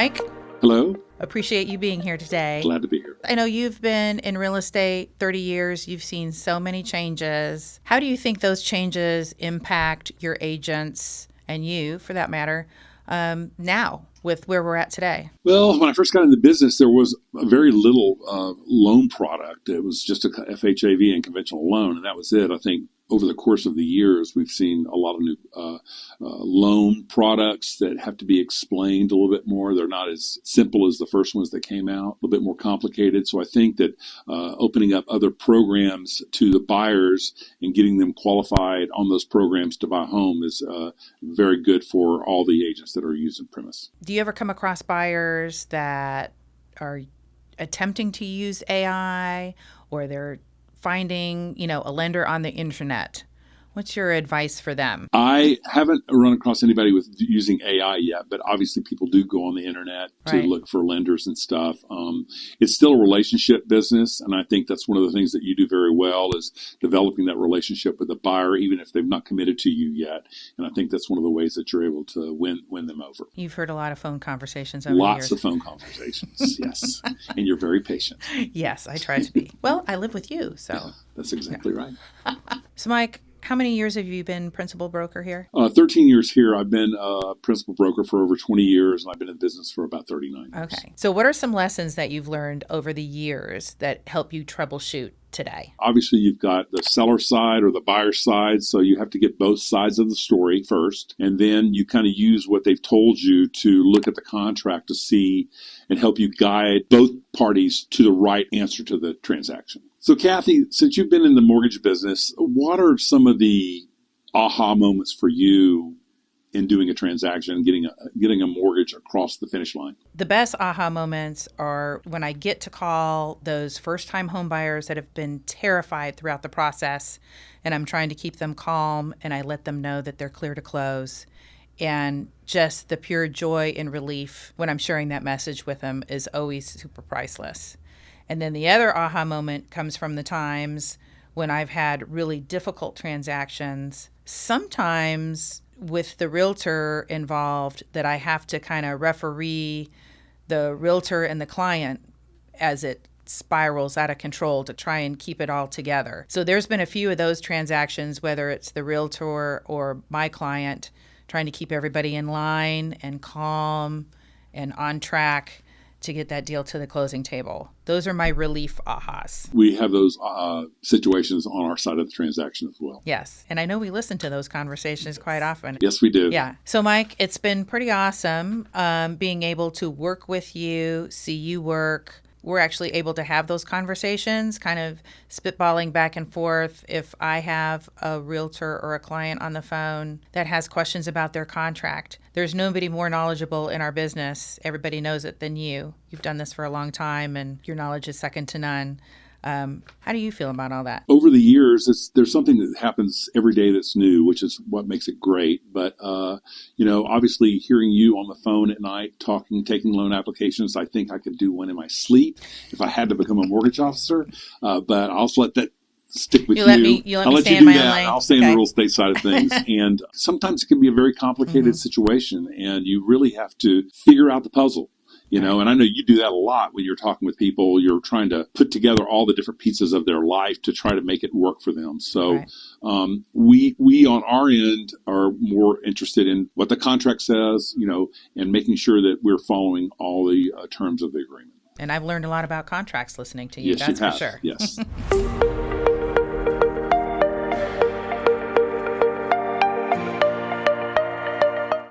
Mike, Hello. appreciate you being here today. Glad to be here. I know you've been in real estate 30 years. You've seen so many changes. How do you think those changes impact your agents and you, for that matter, now with where we're at today? Well, when I first got into business, there was a very little loan product. It was just a FHAV and conventional loan, and that was it. I think over the course of the years, we've seen a lot of new loan products that have to be explained a little bit more. They're not as simple as the first ones that came out, a little bit more complicated. So I think that opening up other programs to the buyers and getting them qualified on those programs to buy a home is very good for all the agents that are using premise. Do you ever come across buyers that are attempting to use AI, or they're finding, a lender on the internet? What's your advice for them? I haven't run across anybody with using AI yet, but obviously people do go on the internet to look for lenders and stuff. It's still a relationship business, and I think that's one of the things that you do very well is developing that relationship with the buyer, even if they've not committed to you yet. And I think that's one of the ways that you're able to win them over. You've heard a lot of phone conversations over the years. Lots of phone conversations, yes. And you're very patient. Yes, I try to be. Well, I live with you, so. Yeah, that's exactly right. So, Mike, how many years have you been principal broker here? 13 years here. I've been a principal broker for over 20 years, and I've been in business for about 39 years. Okay. So what are some lessons that you've learned over the years that help you troubleshoot today? Obviously, you've got the seller side or the buyer side, so you have to get both sides of the story first, and then you kind of use what they've told you to look at the contract to see and help you guide both parties to the right answer to the transaction. So, Kathy, since you've been in the mortgage business, what are some of the aha moments for you in doing a transaction, getting a mortgage across the finish line? The best aha moments are when I get to call those first-time home buyers that have been terrified throughout the process, and I'm trying to keep them calm, and I let them know that they're clear to close. And just the pure joy and relief when I'm sharing that message with them is always super priceless. And then the other aha moment comes from the times when I've had really difficult transactions, sometimes with the realtor involved, that I have to kind of referee the realtor and the client as it spirals out of control to try and keep it all together. So there's been a few of those transactions, whether it's the realtor or my client, trying to keep everybody in line and calm and on track to get that deal to the closing table. Those are my relief ahas. We have those situations on our side of the transaction as well. Yes. And I know we listen to those conversations quite often. Yes, we do. Yeah. So, Mike, it's been pretty awesome being able to work with you, see you work. We're actually able to have those conversations, kind of spitballing back and forth. If I have a realtor or a client on the phone that has questions about their contract, there's nobody more knowledgeable in our business. Everybody knows it than you. You've done this for a long time, and your knowledge is second to none. How do you feel about all that? Over the years, there's something that happens every day that's new, which is what makes it great. But, obviously hearing you on the phone at night, talking, taking loan applications, I think I could do one in my sleep if I had to become a mortgage officer. But I'll also let that stick with you. I'll let me stay in my own lane. I'll stay in the real estate side of things. And sometimes it can be a very complicated situation, and you really have to figure out the puzzle. And I know you do that a lot when you're talking with people. You're trying to put together all the different pieces of their life to try to make it work for them. So we on our end are more interested in what the contract says, and making sure that we're following all the terms of the agreement. And I've learned a lot about contracts listening to you. Yes, That's you have. For sure. Yes.